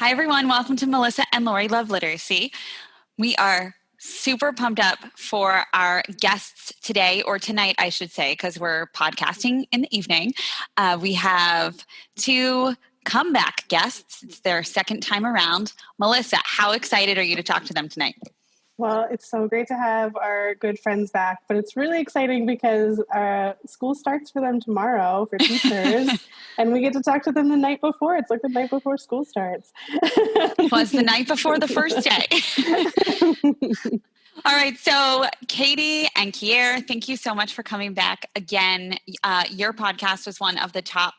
Hi, everyone. Welcome to Melissa and Lori Love Literacy. We are super pumped up for our guests today, or tonight, I should say, because we're podcasting in the evening. We have two comeback guests. It's their second time around. Melissa, how excited are you to talk to them tonight? Well, it's so great to have our good friends back, but it's really exciting because school starts for them tomorrow for teachers, and we get to talk to them the night before. It's like the night before school starts. It was the night before the first day. All right, so Katie and Kyair, thank you so much for coming back again. Your podcast was one of the top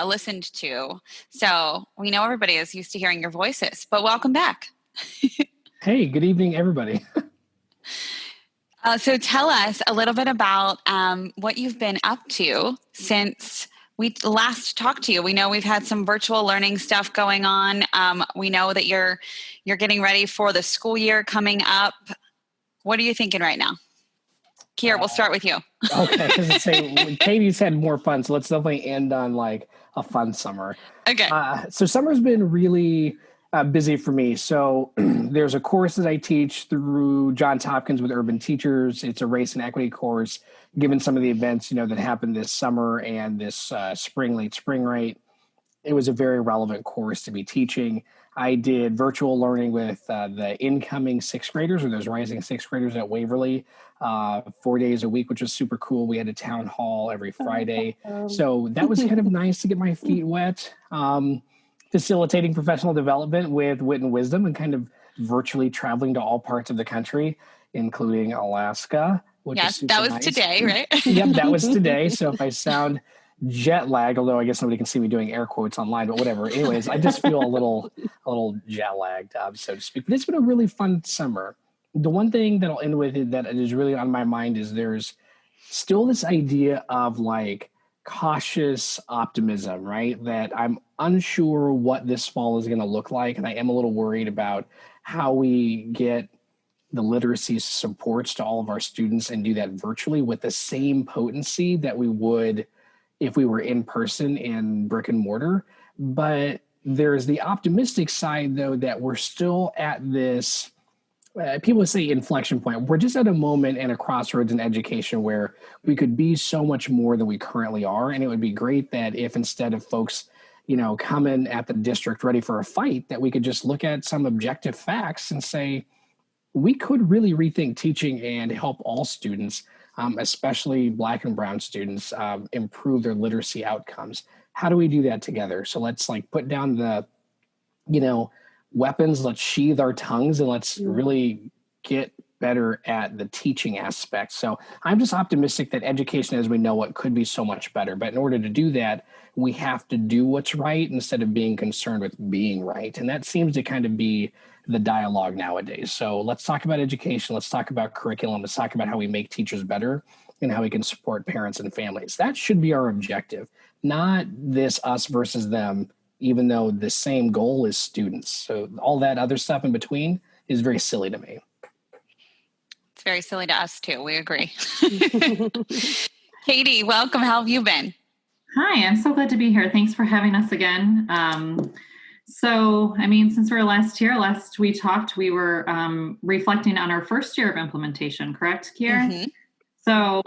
listened to, so we know everybody is used to hearing your voices, but welcome back. Hey, good evening, everybody. So tell us a little bit about what you've been up to since we last talked to you. We know we've had some virtual learning stuff going on. We know that you're getting ready for the school year coming up. What are you thinking right now? Kyair, we'll start with you. Okay, Katie's had more fun, so let's definitely end on like a fun summer. Okay. So summer's been really busy for me. So there's a course that I teach through Johns Hopkins with Urban Teachers. It's a race and equity course. Given some of the events, that happened this summer and this late spring, right? It was a very relevant course to be teaching. I did virtual learning with the incoming sixth graders, or those rising sixth graders at Waverly, 4 days a week, which was super cool. We had a town hall every Friday. So that was kind of nice to get my feet wet. Facilitating professional development with Wit and Wisdom and kind of virtually traveling to all parts of the country, including Alaska. Yes, that was nice. Today, right? Yep, that was today. So if I sound jet lagged, although I guess nobody can see me doing air quotes online, but whatever. Anyways, I just feel a little jet lagged, so to speak. But it's been a really fun summer. The one thing that I'll end with that is really on my mind is there's still this idea of like cautious optimism, right? That I'm unsure what this fall is going to look like. And I am a little worried about how we get the literacy supports to all of our students and do that virtually with the same potency that we would if we were in person in brick and mortar. But there's the optimistic side, though, that we're still at this people say inflection point. We're just at a moment and a crossroads in education where we could be so much more than we currently are. And it would be great that if instead of folks, coming at the district ready for a fight, that we could just look at some objective facts and say, we could really rethink teaching and help all students, especially Black and Brown students, improve their literacy outcomes. How do we do that together? So let's put down the, weapons, let's sheathe our tongues, and let's really get better at the teaching aspect. So I'm just optimistic that education as we know it could be so much better. But in order to do that, we have to do what's right instead of being concerned with being right. And that seems to kind of be the dialogue nowadays. So let's talk about education. Let's talk about curriculum. Let's talk about how we make teachers better and how we can support parents and families. That should be our objective, not this us versus them, even though the same goal is students. So all that other stuff in between is very silly to me. It's very silly to us too. We agree. Katie, welcome. How have you been? Hi, I'm so glad to be here. Thanks for having us again. Since last we talked, we were reflecting on our first year of implementation, correct, Kyair? Mm-hmm. So,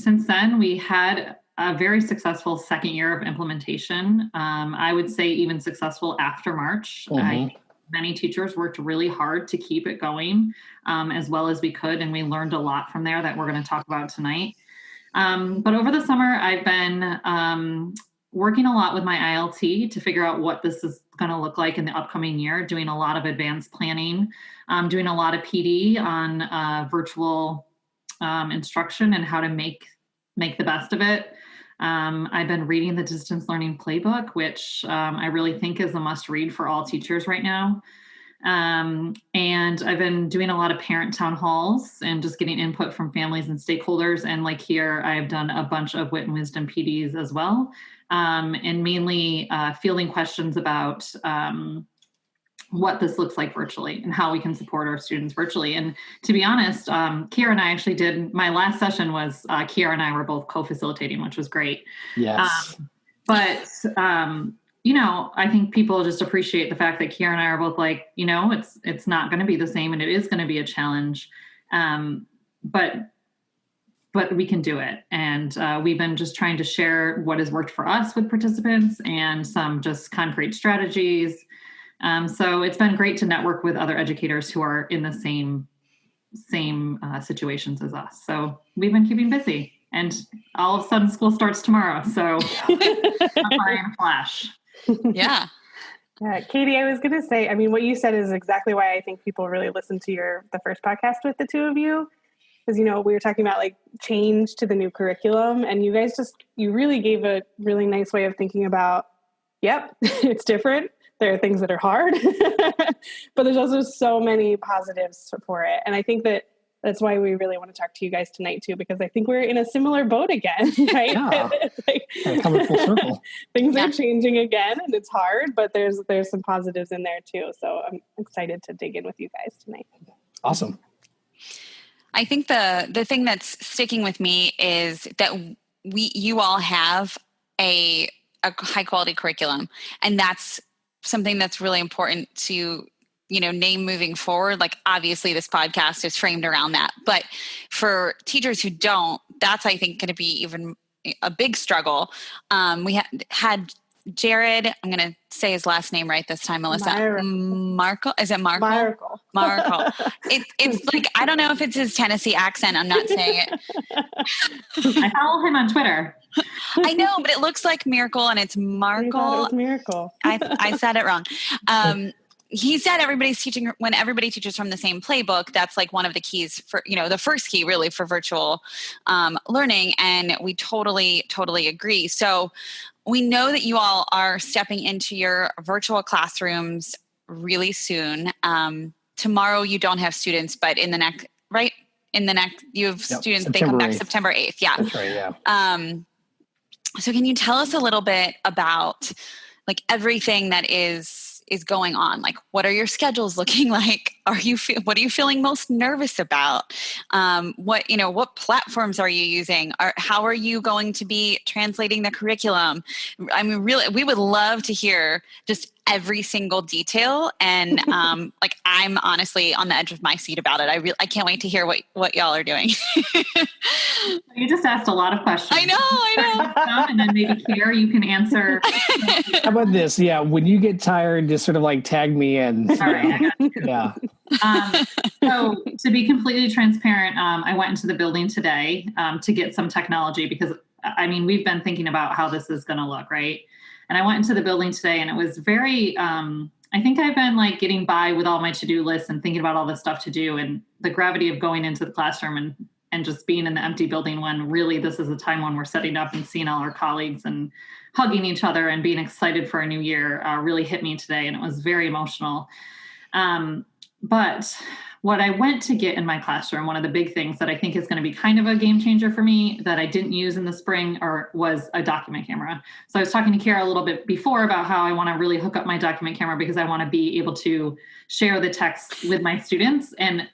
since then we had a very successful second year of implementation. I would say even successful after March. Mm-hmm. Many teachers worked really hard to keep it going as well as we could, and we learned a lot from there that we're going to talk about tonight. But over the summer, I've been working a lot with my ILT to figure out what this is going to look like in the upcoming year, doing a lot of advanced planning, doing a lot of PD on virtual instruction and how to make the best of it. I've been reading the distance learning playbook, which I really think is a must read for all teachers right now. And I've been doing a lot of parent town halls and just getting input from families and stakeholders. And like here, I've done a bunch of Wit and Wisdom PDs as well. And mainly fielding questions about what this looks like virtually and how we can support our students virtually. And to be honest, Kyair and I actually did, my last session was Kyair and I were both co-facilitating, which was great. Yes. But I think people just appreciate the fact that Kyair and I are both like, it's not going to be the same, and it is going to be a challenge. But we can do it. And we've been just trying to share what has worked for us with participants and some just concrete strategies. So it's been great to network with other educators who are in the same situations as us. So we've been keeping busy, and all of a sudden school starts tomorrow. So I'm in a flash. Yeah. Yeah, Katie, I was going to say, I mean, what you said is exactly why I think people really listen to the first podcast with the two of you. Because, we were talking about like change to the new curriculum, and you guys you really gave a really nice way of thinking about, yep, it's different. There are things that are hard, but there's also so many positives for it. And I think that's why we really want to talk to you guys tonight too, because I think we're in a similar boat again, right? Yeah. It's like, coming full circle. Things are changing again, and it's hard, but there's some positives in there too. So I'm excited to dig in with you guys tonight. Awesome. I think the thing that's sticking with me is that you all have a high quality curriculum, and that's something that's really important to name moving forward. Like, obviously this podcast is framed around that, but for teachers who don't, that's, I think, going to be even a big struggle. We had Jared, I'm going to say his last name right this time, Melissa. Markle? Is it Markle? Markle. It's like, I don't know if it's his Tennessee accent. I'm not saying it. I follow him on Twitter. I know, but it looks like Miracle, and it's Markle. You thought it was Miracle. I said it wrong. He said everybody's teaching, when everybody teaches from the same playbook, that's like one of the keys for, the first key really for virtual learning. And we totally agree. So we know that you all are stepping into your virtual classrooms really soon. Tomorrow you don't have students, but you have students, they come back September 8th. Yeah. That's right. Yeah. So can you tell us a little bit about like everything that is going on? Like, what are your schedules looking like? What are you feeling most nervous about? What platforms are you using? How are you going to be translating the curriculum? I mean, really, we would love to hear just every single detail. And like, I'm honestly on the edge of my seat about it. I can't wait to hear what y'all are doing. You just asked a lot of questions. I know. And then maybe Kyair, you can answer. How about this? Yeah, when you get tired, just sort of like tag me in. All right, I got you. Yeah. So to be completely transparent, I went into the building today to get some technology because, we've been thinking about how this is going to look, right? And I went into the building today, and it was very, I think I've been like getting by with all my to-do lists and thinking about all this stuff to do, and the gravity of going into the classroom and just being in the empty building when really this is a time when we're setting up and seeing all our colleagues and hugging each other and being excited for a new year really hit me today. And it was very emotional. But what I went to get in my classroom, one of the big things that I think is going to be kind of a game changer for me that I didn't use in the spring was a document camera. So I was talking to Kyair a little bit before about how I want to really hook up my document camera because I want to be able to share the text with my students. And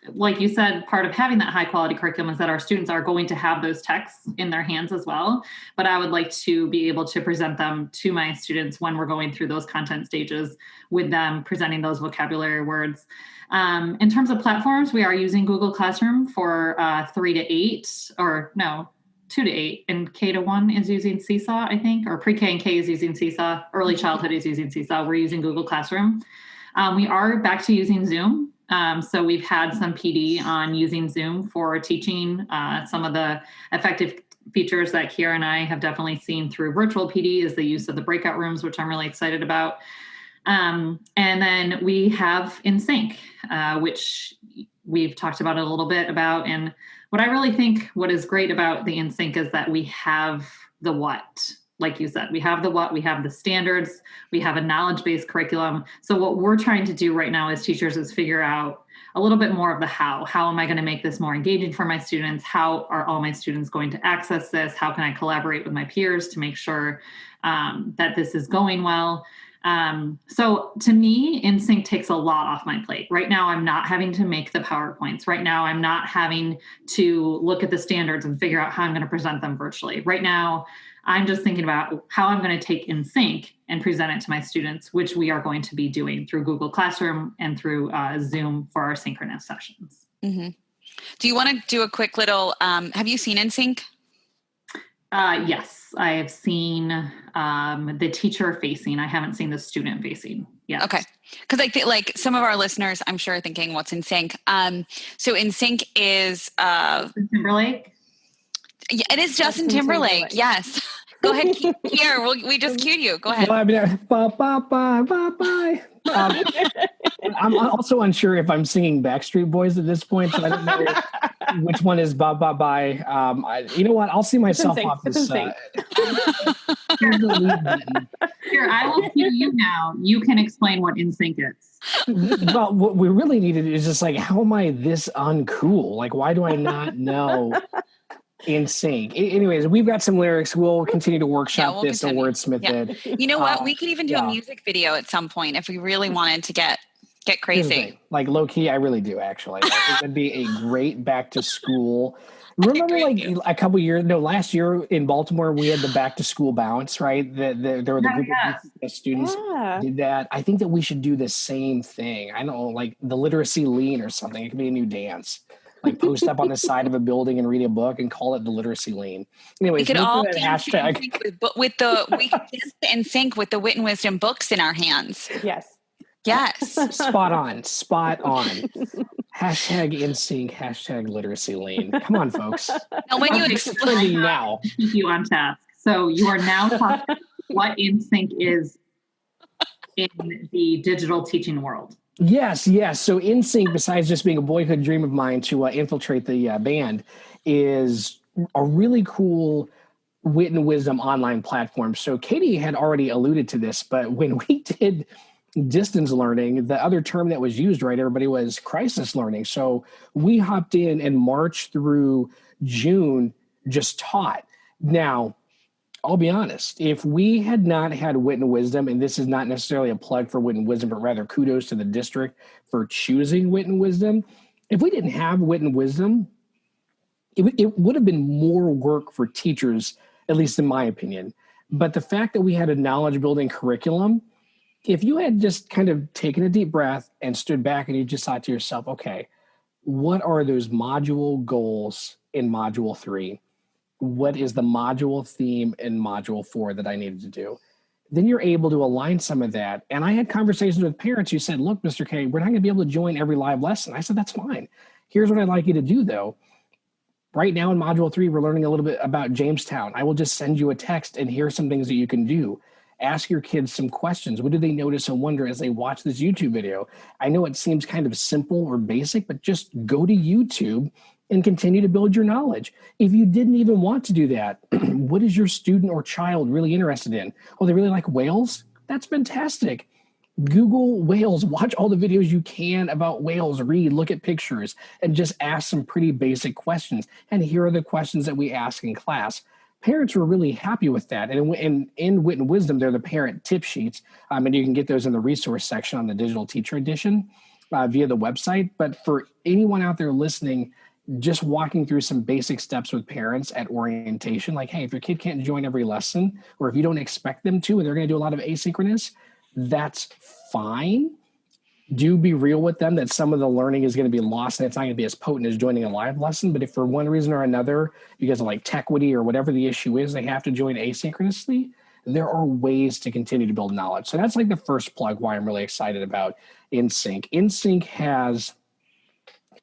like you said, part of having that high quality curriculum is that our students are going to have those texts in their hands as well. But I would like to be able to present them to my students when we're going through those content stages with them, presenting those vocabulary words. In terms of platforms, we are using Google Classroom for 3 to 8, or no, 2 to 8, and K to 1 is using Seesaw, I think, or pre-K and K is using Seesaw, early childhood is using Seesaw. We're using Google Classroom. We are back to using Zoom. So we've had some PD on using Zoom for teaching. Some of the effective features that Kyair and I have definitely seen through virtual PD is the use of the breakout rooms, which I'm really excited about. And then we have InSync, which we've talked about a little bit about. And what I really think what is great about the InSync is that we have the what. Like you said, we have the what, we have the standards, we have a knowledge-based curriculum. So what we're trying to do right now as teachers is figure out a little bit more of the how. How am I going to make this more engaging for my students? How are all my students going to access this? How can I collaborate with my peers to make sure that this is going well? So to me, InSync takes a lot off my plate. Right now, I'm not having to make the PowerPoints. Right now, I'm not having to look at the standards and figure out how I'm going to present them virtually. Right now, I'm just thinking about how I'm going to take InSync and present it to my students, which we are going to be doing through Google Classroom and through Zoom for our synchronous sessions. Mm-hmm. Do you want to do a quick little, have you seen InSync? Yes, I have seen the teacher facing. I haven't seen the student facing yet. Okay. Because I think like some of our listeners, I'm sure, are thinking, what's InSync? So InSync is... Timberlake? Yeah, it is Justin Timberlake. Yes. Go ahead, Kyair. We just cued you. Go ahead. Well, I mean, bye, bye, bye, bye, bye. I'm also unsure if I'm singing Backstreet Boys at this point, so I don't know which one is bye, bye, bye. You know what? I'll see myself off this. Here, I will cue you now. You can explain what InSync is. Well, what we really needed is just like, how am I this uncool? Like, why do I not know InSync? Anyways, we've got some lyrics. We'll continue to workshop this and wordsmith it. You know what? We could even do a music video at some point if we really wanted to get crazy. Like low key, I really do actually. Like, it would be a great back to school. Remember, like a couple years, last year in Baltimore, we had the back to school bounce, right? There were the group of students did that. I think that we should do the same thing. I don't know, like the literacy lean or something. It could be a new dance. Like post up on the side of a building and read a book and call it the literacy lean. Anyways, we could all dance hashtag. we could dance in sync with the Wit and Wisdom books in our hands. Yes. Spot on. Hashtag InSync, hashtag literacy lean. Come on, folks. Now, when you explain now, keep you on task. So you are now talking what InSync is in the digital teaching world. Yes. So InSync, besides just being a boyhood dream of mine to infiltrate the band, is a really cool Wit and Wisdom online platform. So Katie had already alluded to this, but when we did distance learning, the other term that was used, right, everybody, was crisis learning. So we hopped in and March through June just taught. Now, I'll be honest, if we had not had Wit and Wisdom, and this is not necessarily a plug for Wit and Wisdom, but rather kudos to the district for choosing Wit and Wisdom. If we didn't have Wit and Wisdom, it would have been more work for teachers, at least in my opinion. But the fact that we had a knowledge building curriculum, if you had just kind of taken a deep breath and stood back and you just thought to yourself, okay, what are those module goals in module 3? What is the module theme in module 4 that I needed to do? Then you're able to align some of that. And I had conversations with parents who said, look, Mr. K, we're not going to be able to join every live lesson. I said, that's fine. Here's what I'd like you to do, though. Right now in module 3, we're learning a little bit about Jamestown. I will just send you a text and here's some things that you can do. Ask your kids some questions. What do they notice and wonder as they watch this YouTube video? I know it seems kind of simple or basic, but just go to YouTube and continue to build your knowledge. If you didn't even want to do that, what is your student or child really interested in? Oh, they really like whales? That's fantastic. Google whales, watch all the videos you can about whales, read, look at pictures, and just ask some pretty basic questions. And here are the questions that we ask in class. Parents were really happy with that. And in Wit and Wisdom, they're the parent tip sheets. And you can get those in the resource section on the digital teacher edition via the website. But for anyone out there listening, just walking through some basic steps with parents at orientation, like, hey, if your kid can't join every lesson, or if you don't expect them to, and they're going to do a lot of asynchronous, that's fine. Do be real with them that some of the learning is going to be lost and it's not going to be as potent as joining a live lesson. But if for one reason or another, because of like techquity or whatever the issue is, they have to join asynchronously, there are ways to continue to build knowledge. So that's like the first plug why I'm really excited about InSync. InSync has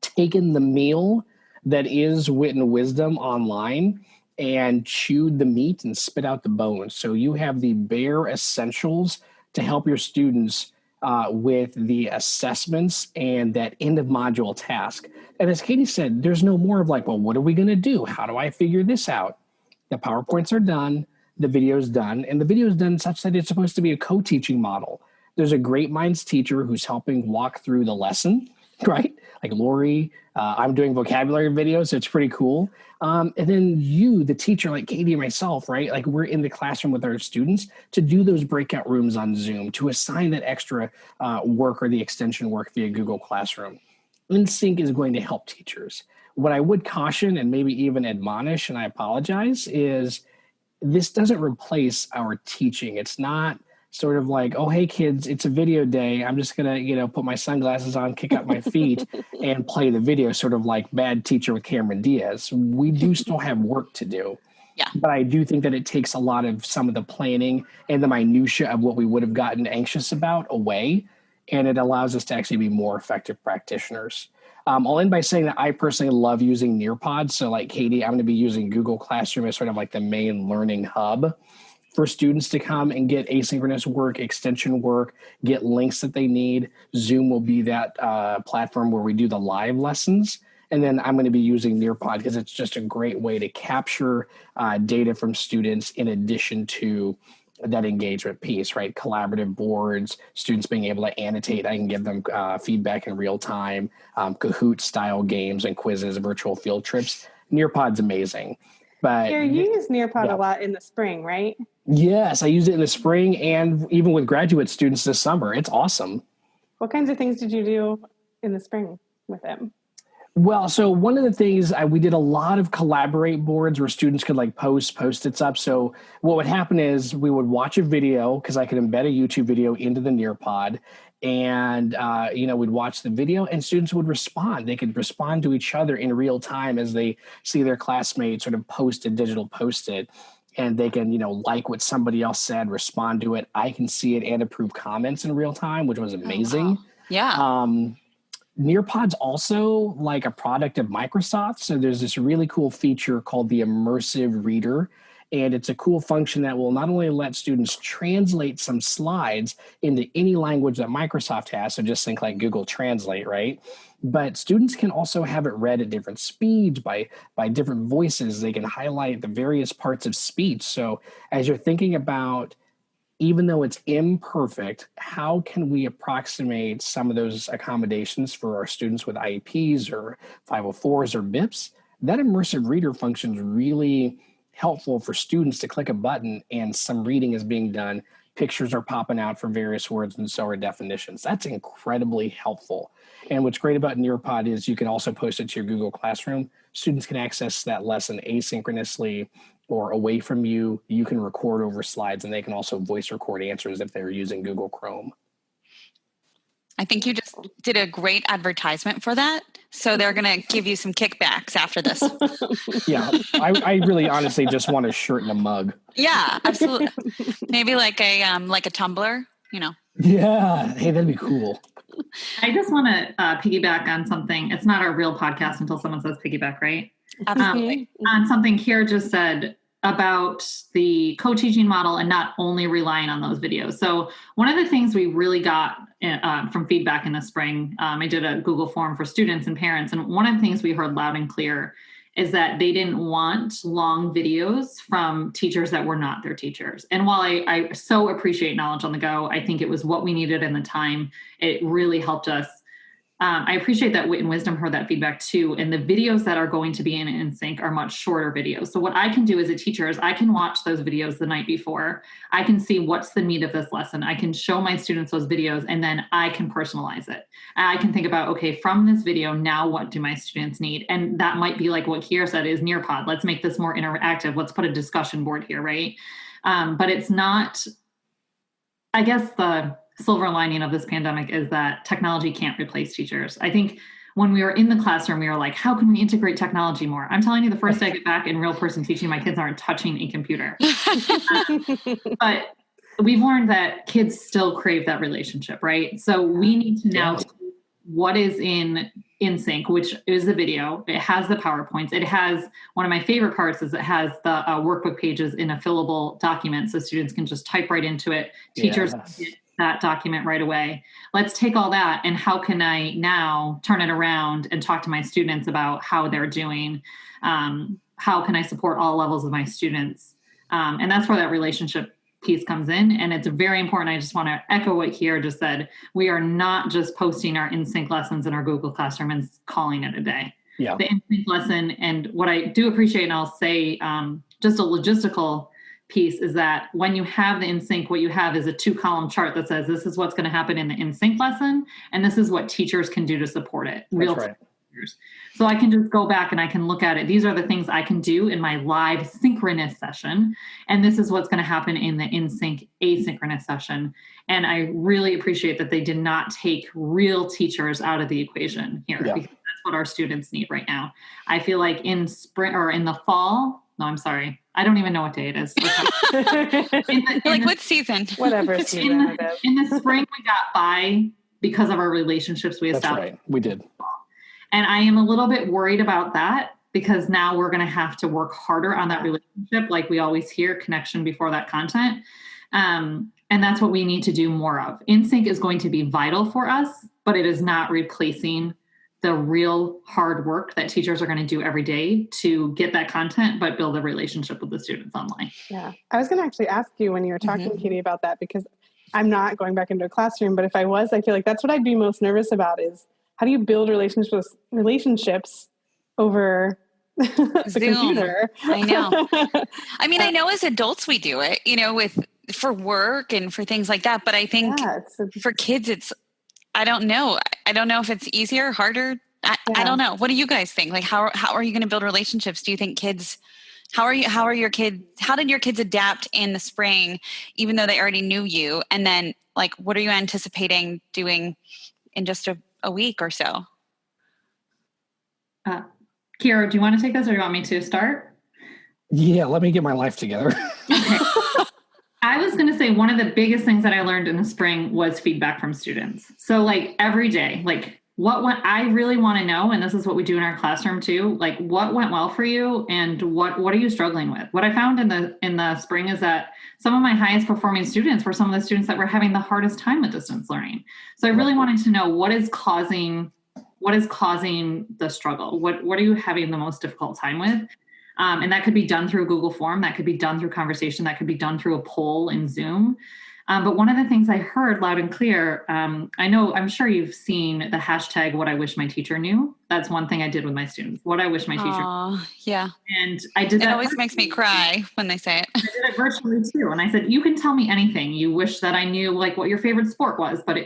taken the meal that is Wit and Wisdom online and chewed the meat and spit out the bones. So you have the bare essentials to help your students with the assessments and that end of module task. And as Katie said, there's no more of like, well, what are we going to do? How do I figure this out? The PowerPoints are done, the video's done, and the video's done such that it's supposed to be a co-teaching model. There's a Great Minds teacher who's helping walk through the lesson, right? like Lori. I'm doing vocabulary videos, so it's pretty cool. And then you, the teacher, like Katie and myself, right? Like we're in the classroom with our students to do those breakout rooms on Zoom, to assign that extra work or the extension work via Google Classroom. InSync is going to help teachers. What I would caution and maybe even admonish, and I apologize, is this doesn't replace our teaching. It's not sort of like, oh, hey, kids, it's a video day. I'm just going to, put my sunglasses on, kick up my feet, and play the video, sort of like Bad Teacher with Cameron Diaz. We do still have work to do. Yeah. But I do think that it takes a lot of some of the planning and the minutia of what we would have gotten anxious about away, and it allows us to actually be more effective practitioners. I'll end by saying that I personally love using Nearpod. So like Katie, I'm going to be using Google Classroom as sort of like the main learning hub for students to come and get asynchronous work, extension work, get links that they need. Zoom will be that platform where we do the live lessons. And then I'm going to be using Nearpod because it's just a great way to capture data from students in addition to that engagement piece, right? Collaborative boards, students being able to annotate. I can give them feedback in real time, Kahoot style games and quizzes, virtual field trips. Nearpod's amazing. But you use Nearpod a lot in the spring, right? Yes, I use it in the spring and even with graduate students this summer. It's awesome. What kinds of things did you do in the spring with it? Well, so one of the things we did a lot of collaborate boards where students could like post Post-its up. So what would happen is we would watch a video because I could embed a YouTube video into the Nearpod, and we'd watch the video and students would respond. They could respond to each other in real time as they see their classmates sort of post a digital Post-it, and they can like what somebody else said, respond to it. I can see it and approve comments in real time, which was amazing. Oh, wow. Yeah. Nearpod's also like a product of Microsoft. So there's this really cool feature called the immersive reader. And it's a cool function that will not only let students translate some slides into any language that Microsoft has, so just think like Google Translate, right? But students can also have it read at different speeds by different voices. They can highlight the various parts of speech. So as you're thinking about, even though it's imperfect, how can we approximate some of those accommodations for our students with IEPs or 504s or BIPs? That immersive reader function is really helpful for students to click a button and some reading is being done. Pictures are popping out for various words and so are definitions. That's incredibly helpful. And what's great about Nearpod is you can also post it to your Google Classroom. Students can access that lesson asynchronously or away from you. You can record over slides, and they can also voice record answers if they're using Google Chrome. I think you just did a great advertisement for that. So they're going to give you some kickbacks after this. Yeah, I really honestly just want a shirt and a mug. Yeah, absolutely. Maybe like a tumbler, Yeah, hey, that'd be cool. I just want to piggyback on something. It's not our real podcast until someone says piggyback, right? Absolutely. On something Kyair just said about the co-teaching model and not only relying on those videos. So one of the things we really got from feedback in the spring, I did a Google form for students and parents. And one of the things we heard loud and clear is that they didn't want long videos from teachers that were not their teachers. And while I so appreciate knowledge on the go, I think it was what we needed in the time. It really helped us. I appreciate that Wit and Wisdom heard that feedback too. And the videos that are going to be in InSync are much shorter videos. So what I can do as a teacher is I can watch those videos the night before. I can see what's the meat of this lesson. I can show my students those videos and then I can personalize it. And I can think about, okay, from this video, now what do my students need? And that might be like what Kyair said is Nearpod. Let's make this more interactive. Let's put a discussion board here, right? But it's not, I guess the silver lining of this pandemic is that technology can't replace teachers. I think when we were in the classroom, we were like, how can we integrate technology more? I'm telling you, the first day I get back in real person teaching, my kids aren't touching a computer. But we've learned that kids still crave that relationship, right? So we need to now see what is in InSync, which is the video. It has the PowerPoints. It has, one of my favorite parts is it has the workbook pages in a fillable document so students can just type right into it. Teachers get that document right away. Let's take all that and how can I now turn it around and talk to my students about how they're doing? How can I support all levels of my students? And that's where that relationship piece comes in. And it's very important. I just want to echo what Kyair just said. We are not just posting our in-sync lessons in our Google Classroom and calling it a day. Yeah. The in-sync lesson, and what I do appreciate, and I'll say just a logistical piece, is that when you have the in-sync, what you have is a 2-column chart that says this is what's going to happen in the in-sync lesson, and this is what teachers can do to support it. That's right. So I can just go back and I can look at it. These are the things I can do in my live synchronous session. And this is what's going to happen in the in-sync asynchronous session. And I really appreciate that they did not take real teachers out of the equation here, because that's what our students need right now. I feel like in spring or in the fall, no, I'm sorry, I don't even know what day it is. What season? Whatever season it is. In the spring, we got by because of our relationships we established. That's right. We did. And I am a little bit worried about that, because now we're going to have to work harder on that relationship. Like we always hear, connection before that content. And that's what we need to do more of. In-sync is going to be vital for us, but it is not replacing the real hard work that teachers are going to do every day to get that content, but build a relationship with the students online. Yeah. I was going to actually ask you when you were talking, Katie, about that, because I'm not going back into a classroom, but if I was, I feel like that's what I'd be most nervous about is, how do you build relationships over the computer? I know. I mean, I know as adults we do it, for work and for things like that. But I think for kids, I don't know. I don't know if it's easier, harder. I don't know. What do you guys think? Like, how are you going to build relationships? Do you think how did your kids adapt in the spring, even though they already knew you? And then like, what are you anticipating doing in just a week or so? Kyair, do you want to take this or do you want me to start? Yeah, let me get my life together. Okay. I was going to say one of the biggest things that I learned in the spring was feedback from students. So like every day, like what I really want to know, and this is what we do in our classroom too, like what went well for you and what are you struggling with? What I found in the spring is that some of my highest performing students were some of the students that were having the hardest time with distance learning. So I really wanted to know what is causing the struggle? What are you having the most difficult time with? And that could be done through a Google form. That could be done through conversation. That could be done through a poll in Zoom. But one of the things I heard loud and clear, I'm sure you've seen the hashtag, what I wish my teacher knew. That's one thing I did with my students. What I wish my teacher knew. Yeah. And I did that. It always makes me cry when they say it. I did it virtually too. And I said, you can tell me anything. You wish that I knew like what your favorite sport was, but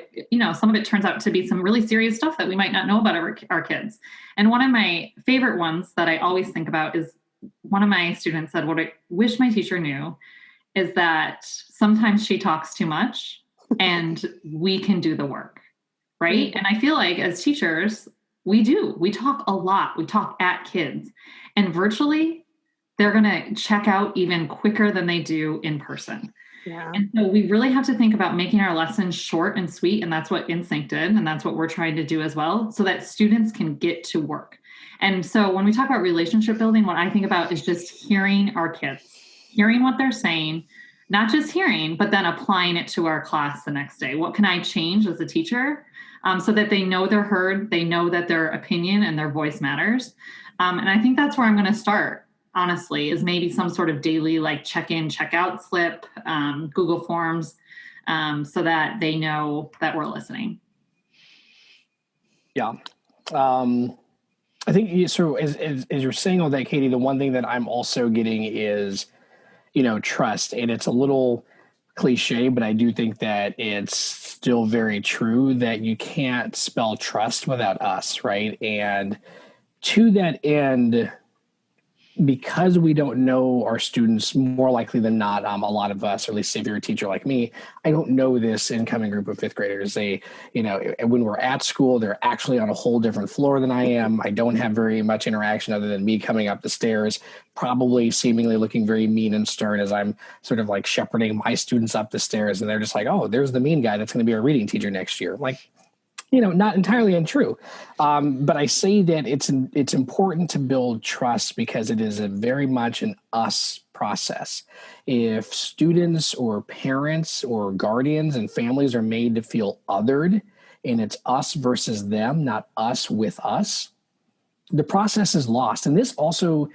some of it turns out to be some really serious stuff that we might not know about our kids. And one of my favorite ones that I always think about is one of my students said, what I wish my teacher knew is that sometimes she talks too much and we can do the work, right? And I feel like as teachers, we talk a lot. We talk at kids, and virtually they're going to check out even quicker than they do in person. Yeah. And so we really have to think about making our lessons short and sweet. And that's what in-sync did. And that's what we're trying to do as well, so that students can get to work. And so when we talk about relationship building, what I think about is just hearing our kids, hearing what they're saying, not just hearing, but then applying it to our class the next day. What can I change as a teacher so that they know they're heard, they know that their opinion and their voice matters. And I think that's where I'm going to start, honestly, is maybe some sort of daily like check-in, check-out slip, Google Forms, so that they know that we're listening. Yeah. I think so as you're saying all that, Katie, the one thing that I'm also getting is, trust. And it's a little cliche, but I do think that it's still very true that you can't spell trust without us, right? And to that end, because we don't know our students more likely than not, a lot of us, or at least if you're a teacher like me, I don't know this incoming group of fifth graders. They, when we're at school, they're actually on a whole different floor than I am. I don't have very much interaction other than me coming up the stairs, probably seemingly looking very mean and stern as I'm sort of like shepherding my students up the stairs. And they're just like, oh, there's the mean guy that's going to be our reading teacher next year. Like, not entirely untrue. But I say that it's important to build trust because it is a very much an us process. If students or parents or guardians and families are made to feel othered, and it's us versus them, not us with us, the process is lost. And this also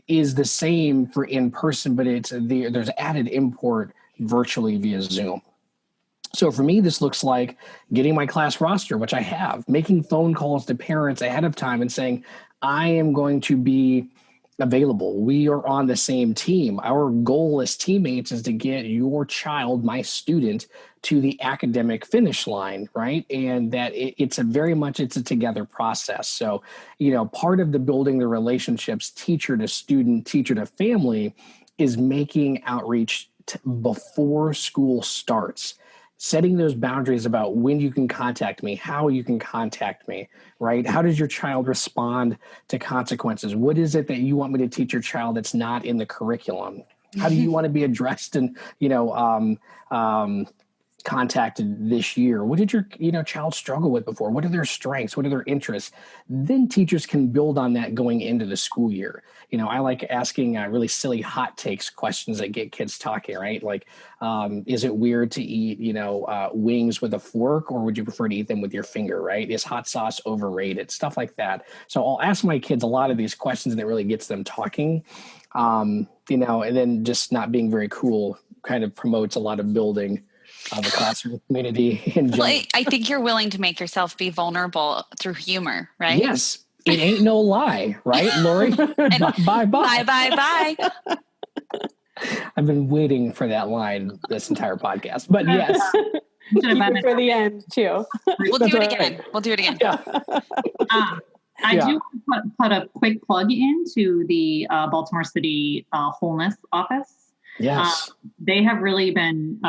is the same for in person, but there's added import virtually via Zoom. So for me, this looks like getting my class roster, which I have, making phone calls to parents ahead of time and saying, I am going to be available. We are on the same team. Our goal as teammates is to get your child, my student, to the academic finish line, right? And that it's a together process. So, part of the building the relationships, teacher to student, teacher to family, is making outreach before school starts, setting those boundaries about when you can contact me, how you can contact me, right? How does your child respond to consequences? What is it that you want me to teach your child that's not in the curriculum? How do you want to be addressed and, contacted this year? What did your child struggle with before? What are their strengths? What are their interests? Then teachers can build on that going into the school year. I like asking really silly hot takes questions that get kids talking, right? Like, is it weird to eat, wings with a fork, or would you prefer to eat them with your finger, right? Is hot sauce overrated? Stuff like that. So I'll ask my kids a lot of these questions, and it really gets them talking, and then just not being very cool kind of promotes a lot of building of the classroom community in general. Well, I think you're willing to make yourself be vulnerable through humor, right? Yes. It ain't no lie, right, Lori? Bye. Bye. I've been waiting for that line this entire podcast, but yes. For the end too. We'll do it again. Yeah. I do put a quick plug into the Baltimore City Wholeness Office. Yes. They have really been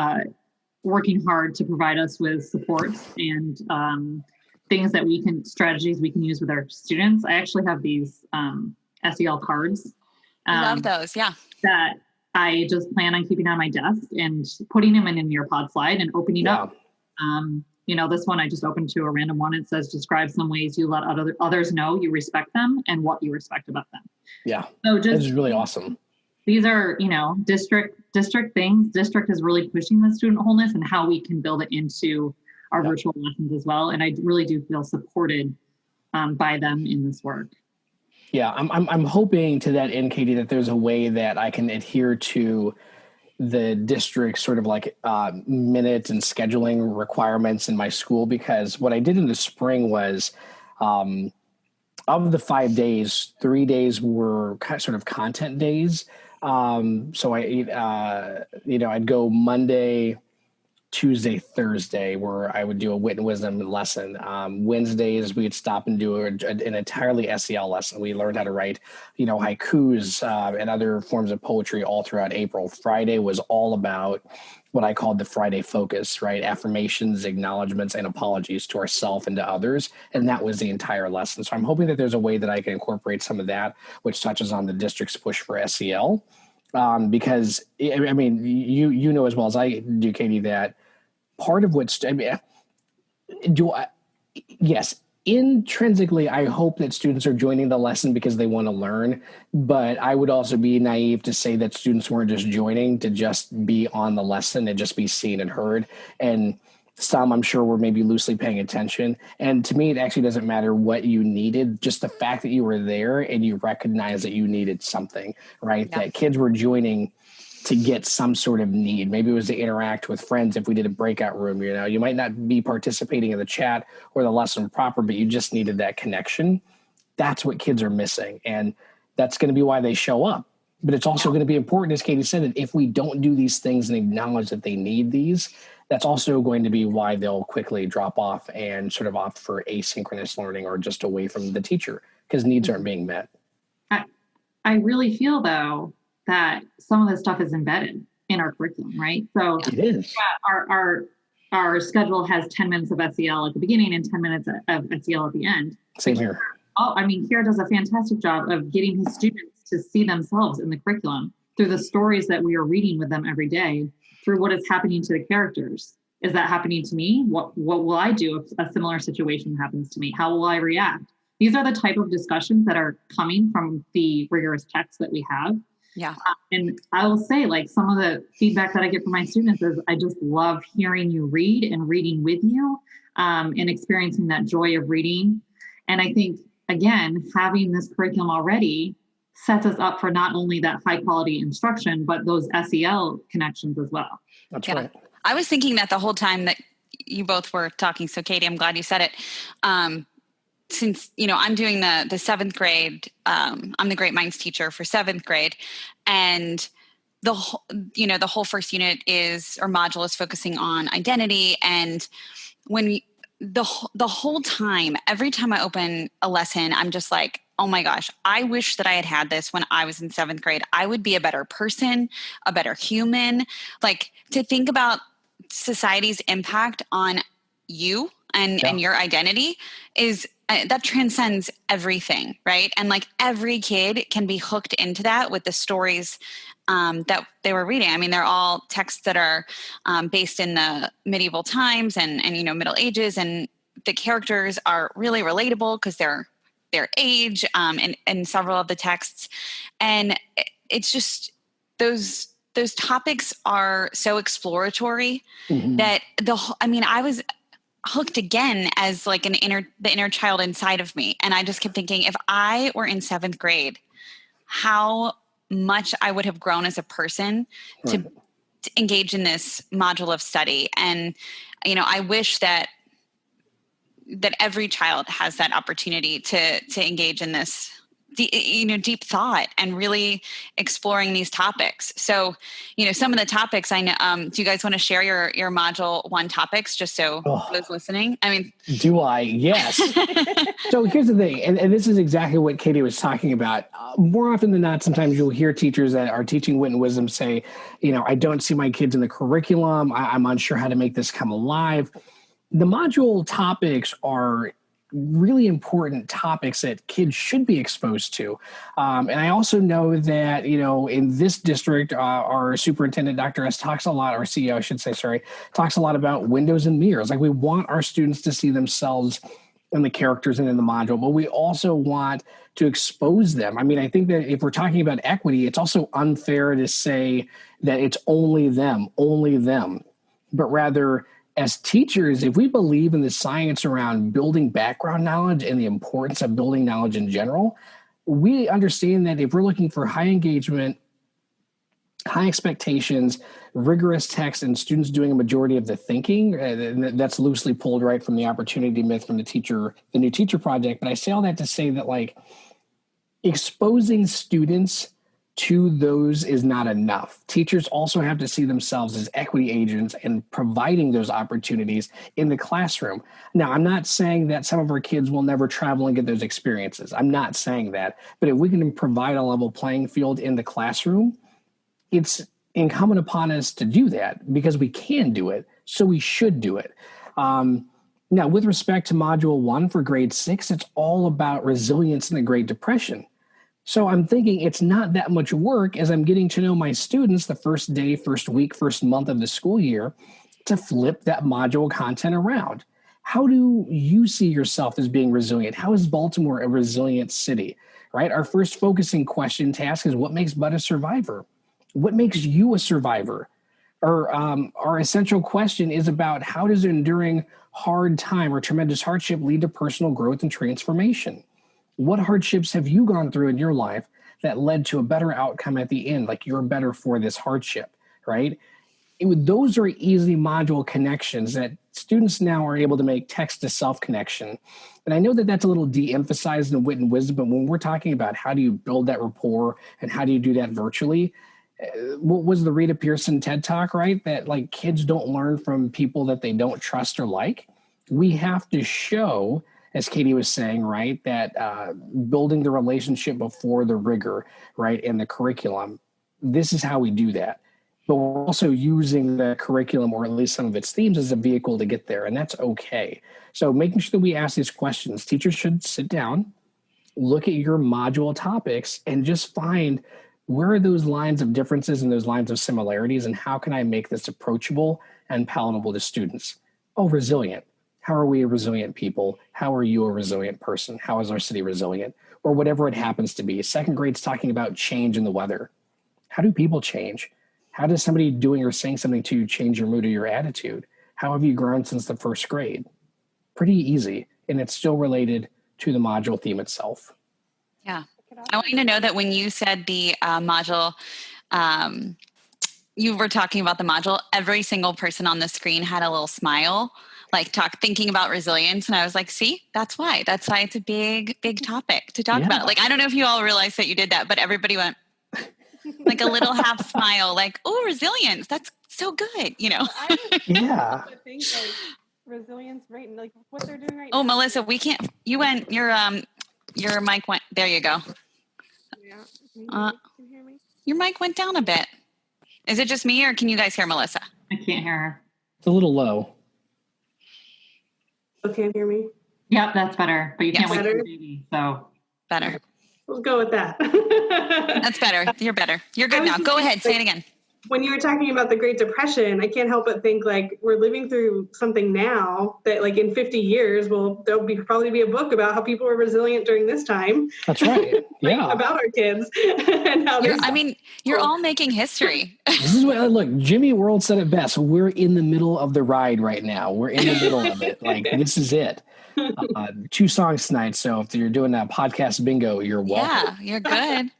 working hard to provide us with supports and strategies we can use with our students. I actually have these SEL cards. I love those, yeah. That I just plan on keeping on my desk and putting them in a nearpod slide and opening up. This one I just opened to a random one. It says, describe some ways you let others know you respect them and what you respect about them. Yeah, so this is really awesome. These are, district things. District is really pushing the student wholeness and how we can build it into our virtual lessons as well. And I really do feel supported by them in this work. Yeah, I'm hoping to that end, Katie, that there's a way that I can adhere to the district sort of like minute and scheduling requirements in my school, because what I did in the spring was of the 5 days, 3 days were sort of content days. So I'd go Monday, Tuesday, Thursday, where I would do a wit and wisdom lesson. Wednesdays, we'd stop and do an entirely SEL lesson. We learned how to write, haikus and other forms of poetry all throughout April. Friday was all about what I called the Friday focus, right? Affirmations, acknowledgments, and apologies to ourselves and to others. And that was the entire lesson. So I'm hoping that there's a way that I can incorporate some of that, which touches on the district's push for SEL. Because I mean, you know as well as I do, Katie, that part of what's yes, intrinsically, I hope that students are joining the lesson because they want to learn. But I would also be naive to say that students weren't just joining to just be on the lesson and just be seen and heard. And some, I'm sure, were maybe loosely paying attention. And to me, it actually doesn't matter what you needed, just the fact that you were there and you recognize that you needed something, right? Yeah. That kids were joining to get some sort of need. Maybe it was to interact with friends if we did a breakout room. You might not be participating in the chat or the lesson proper, but you just needed that connection. That's what kids are missing. And that's going to be why they show up. But it's also going to be important, as Katie said, that if we don't do these things and acknowledge that they need these, that's also going to be why they'll quickly drop off and sort of opt for asynchronous learning or just away from the teacher because needs aren't being met. I really feel, though, that some of this stuff is embedded in our curriculum, right? So it is. Our schedule has 10 minutes of SEL at the beginning and 10 minutes of SEL at the end. Same here. Kyair does a fantastic job of getting his students to see themselves in the curriculum through the stories that we are reading with them every day, through what is happening to the characters. Is that happening to me? What will I do if a similar situation happens to me? How will I react? These are the type of discussions that are coming from the rigorous text that we have. Yeah. And I will say, like, some of the feedback that I get from my students is I just love hearing you read and reading with you and experiencing that joy of reading. And I think, again, having this curriculum already sets us up for not only that high quality instruction, but those SEL connections as well. That's right. I was thinking that the whole time that you both were talking. So Katie, I'm glad you said it. Since, I'm doing the seventh grade, I'm the Great Minds teacher for seventh grade, and the whole first unit module is focusing on identity. And when the whole time, every time I open a lesson, I'm just like, oh my gosh, I wish that I had this when I was in seventh grade. I would be a better person, a better human. Like, to think about society's impact on you and your identity is that transcends everything, right? And like, every kid can be hooked into that with the stories that they were reading. I mean, they're all texts that are based in the medieval times and Middle Ages, and the characters are really relatable because they're their age and several of the texts. And it's just those topics are so exploratory that I was hooked again as like the inner child inside of me. And I just kept thinking, if I were in seventh grade, how much I would have grown as a person to engage in this module of study. And, I wish that every child has that opportunity to engage in this, deep thought and really exploring these topics. So, some of the topics I know, do you guys want to share your module 1 topics just so those listening? I mean, do I? Yes. So here's the thing. And this is exactly what Katie was talking about. More often than not, sometimes you'll hear teachers that are teaching wit and wisdom say, I don't see my kids in the curriculum. I'm unsure how to make this come alive. The module topics are really important topics that kids should be exposed to. And I also know that, in this district, our superintendent, Dr. S, talks a lot, our CEO, I should say, talks a lot about windows and mirrors. Like, we want our students to see themselves in the characters and in the module, but we also want to expose them. I mean, I think that if we're talking about equity, it's also unfair to say that it's only them, but rather, as teachers, if we believe in the science around building background knowledge and the importance of building knowledge in general, we understand that if we're looking for high engagement, high expectations, rigorous text, and students doing a majority of the thinking, that's loosely pulled right from the opportunity myth from the new teacher project. But I say all that to say that, like, exposing students to those is not enough. Teachers also have to see themselves as equity agents and providing those opportunities in the classroom. Now, I'm not saying that some of our kids will never travel and get those experiences. I'm not saying that. But if we can provide a level playing field in the classroom, it's incumbent upon us to do that because we can do it. So we should do it. Now, with respect to Module 1 for grade 6, it's all about resilience in the Great Depression. So I'm thinking it's not that much work as I'm getting to know my students the first day, first week, first month of the school year to flip that module content around. How do you see yourself as being resilient? How is Baltimore a resilient city, right? Our first focusing question task is, what makes Bud a survivor? What makes you a survivor? Or our essential question is about, how does enduring hard time or tremendous hardship lead to personal growth and transformation? What hardships have you gone through in your life that led to a better outcome at the end? Like, you're better for this hardship, right? Those are easy module connections that students now are able to make text to self connection. And I know that that's a little de-emphasized in wit and wisdom, but when we're talking about how do you build that rapport and how do you do that virtually, what was the Rita Pearson TED Talk, right? That, like, kids don't learn from people that they don't trust or like. We have to show, as Katie was saying, right, that building the relationship before the rigor, right, and the curriculum, this is how we do that. But we're also using the curriculum, or at least some of its themes, as a vehicle to get there, and that's okay. So making sure that we ask these questions, teachers should sit down, look at your module topics, and just find, where are those lines of differences and those lines of similarities, and how can I make this approachable and palatable to students? Oh, resilient. How are we a resilient people? How are you a resilient person? How is our city resilient? Or whatever it happens to be. Second grade's talking about change in the weather. How do people change? How does somebody doing or saying something to you change your mood or your attitude? How have you grown since the first grade? Pretty easy. And it's still related to the module theme itself. Yeah. I want you to know that when you said the module, you were talking about the module, every single person on the screen had a little smile, like thinking about resilience. And I was like, see, that's why it's a big topic to talk about. Like, I don't know if you all realized that you did that, but everybody went like a little half smile, like, oh, resilience. That's so good. I think like resilience, right? Like what they're doing right now. Oh, Melissa, we can't, you went, your mic went, there you go. Yeah. Can you hear me? Your mic went down a bit. Is it just me or can you guys hear Melissa? I can't hear her. It's a little low. You can't hear me? Yep, that's better. But you can't wait for Better? the baby, so. Better. We'll go with that. That's better. You're better. You're good now. Go ahead. Say it again. When you were talking about the Great Depression, I can't help but think like we're living through something now that like in 50 years, there'll probably be a book about how people were resilient during this time. That's right. Yeah. About our kids and how you're all making history. This is what, look, Jimmy World said it best. We're in the middle of the ride right now. We're in the middle of it. Like, this is it. 2 songs tonight. So if you're doing that podcast bingo, you're welcome. Yeah, you're good.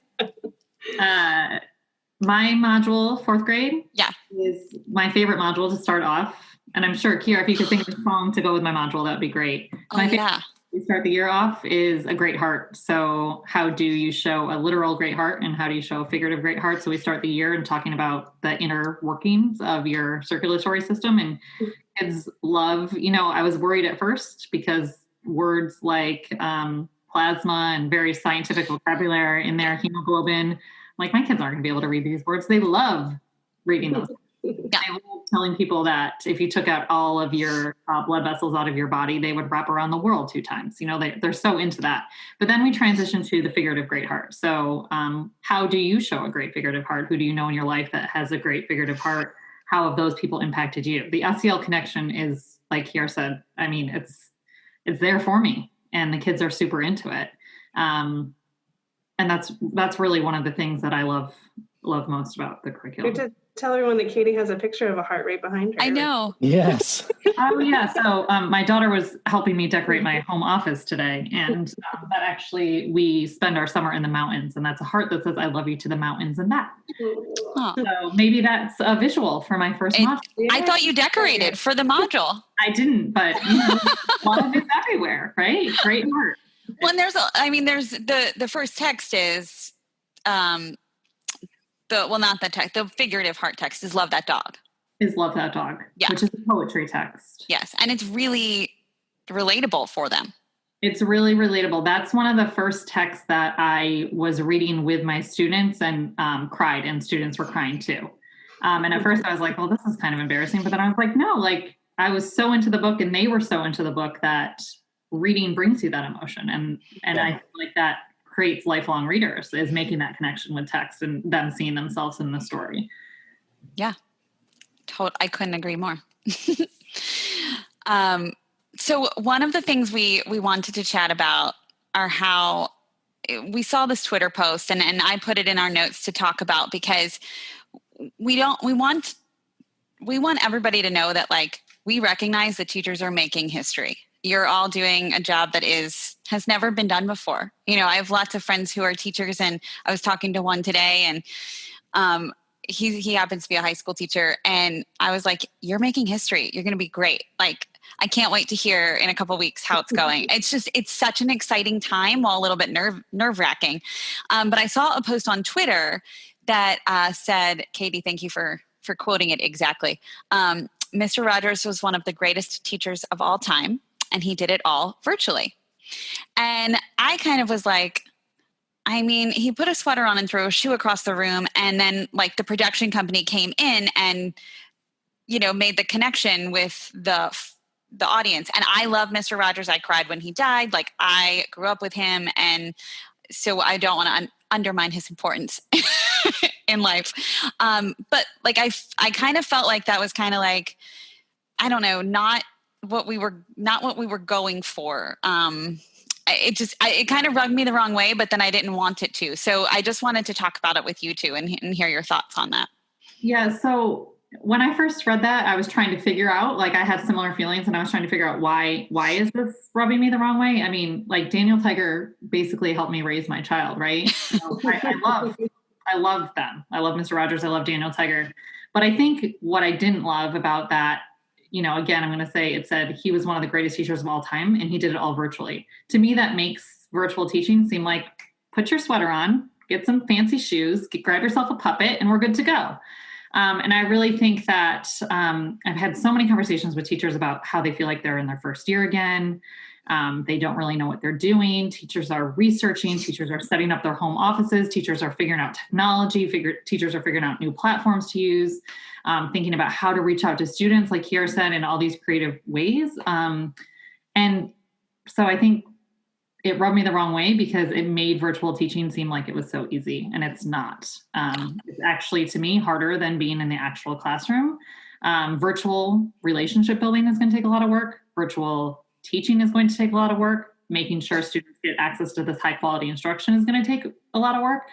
My module, 4th grade, yeah, is my favorite module to start off. And I'm sure, Kyair, if you could think of a song to go with my module, that would be great. My favorite to start the year off is a great heart. So how do you show a literal great heart and how do you show a figurative great heart? So we start the year and talking about the inner workings of your circulatory system, and kids love, I was worried at first because words like plasma and very scientific vocabulary in there, hemoglobin, like my kids aren't going to be able to read these words. They love reading those. Yeah. I love telling people that if you took out all of your blood vessels out of your body, they would wrap around the world 2 times. They're so into that. But then we transition to the figurative great heart. So how do you show a great figurative heart? Who do you know in your life that has a great figurative heart? How have those people impacted you? The SEL connection is, like Kyair said, I mean, it's there for me, and the kids are super into it. And that's really one of the things that I love most about the curriculum. You have to tell everyone that Katie has a picture of a heart right behind her. I know. Yes. Oh yeah. So my daughter was helping me decorate my home office today, and that actually we spend our summer in the mountains, and that's a heart that says "I love you" to the mountains and back. Oh. So maybe that's a visual for my first module. I thought you decorated for the module. I didn't, but love is everywhere, right? Great heart. Well, and there's the first text is, the figurative heart text is "Love that dog." Is "Love that dog," yeah, which is a poetry text. Yes, and it's really relatable for them. It's really relatable. That's one of the first texts that I was reading with my students and cried, and students were crying too. And at first I was like, well, this is kind of embarrassing. But then I was like, no, like I was so into the book and they were so into the book that reading brings you that emotion. And I feel like that creates lifelong readers, is making that connection with text and them seeing themselves in the story. Yeah, I couldn't agree more. So one of the things we wanted to chat about are how we saw this Twitter post, and I put it in our notes to talk about, because we want everybody to know that, like, we recognize that teachers are making history. You're all doing a job that has never been done before. I have lots of friends who are teachers, and I was talking to one today, and he happens to be a high school teacher, and I was like, you're making history. You're going to be great. Like, I can't wait to hear in a couple of weeks how it's going. It's such an exciting time, while a little bit nerve wracking. But I saw a post on Twitter that said, Katie, thank you for quoting it exactly. Mr. Rogers was one of the greatest teachers of all time, and he did it all virtually. And I kind of was like, I mean, he put a sweater on and threw a shoe across the room, and then like the production company came in and, made the connection with the audience. And I love Mr. Rogers. I cried when he died. Like, I grew up with him, and so I don't want to undermine his importance in life. But like, I kind of felt like that was kind of like, I don't know, not what we were going for. It kind of rubbed me the wrong way, but then I didn't want it to. So I just wanted to talk about it with you two and hear your thoughts on that. Yeah. So when I first read that, I was trying to figure out, like, I had similar feelings, and I was trying to figure out why is this rubbing me the wrong way? I mean, like, Daniel Tiger basically helped me raise my child, right? I love them. I love Mr. Rogers. I love Daniel Tiger. But I think what I didn't love about that, again, I'm going to say, it said he was one of the greatest teachers of all time, and he did it all virtually. To me, that makes virtual teaching seem like, put your sweater on, get some fancy shoes, grab yourself a puppet, and we're good to go. And I really think that I've had so many conversations with teachers about how they feel like they're in their first year again. They don't really know what they're doing. Teachers are researching. Teachers are setting up their home offices. Teachers are figuring out technology. Teachers are figuring out new platforms to use, thinking about how to reach out to students, like Kyair said, in all these creative ways. And so I think it rubbed me the wrong way because it made virtual teaching seem like it was so easy, and it's not. It's actually, to me, harder than being in the actual classroom. Virtual relationship building is going to take a lot of work. Virtual teaching is going to take a lot of work. Making sure students get access to this high quality instruction is going to take a lot of work.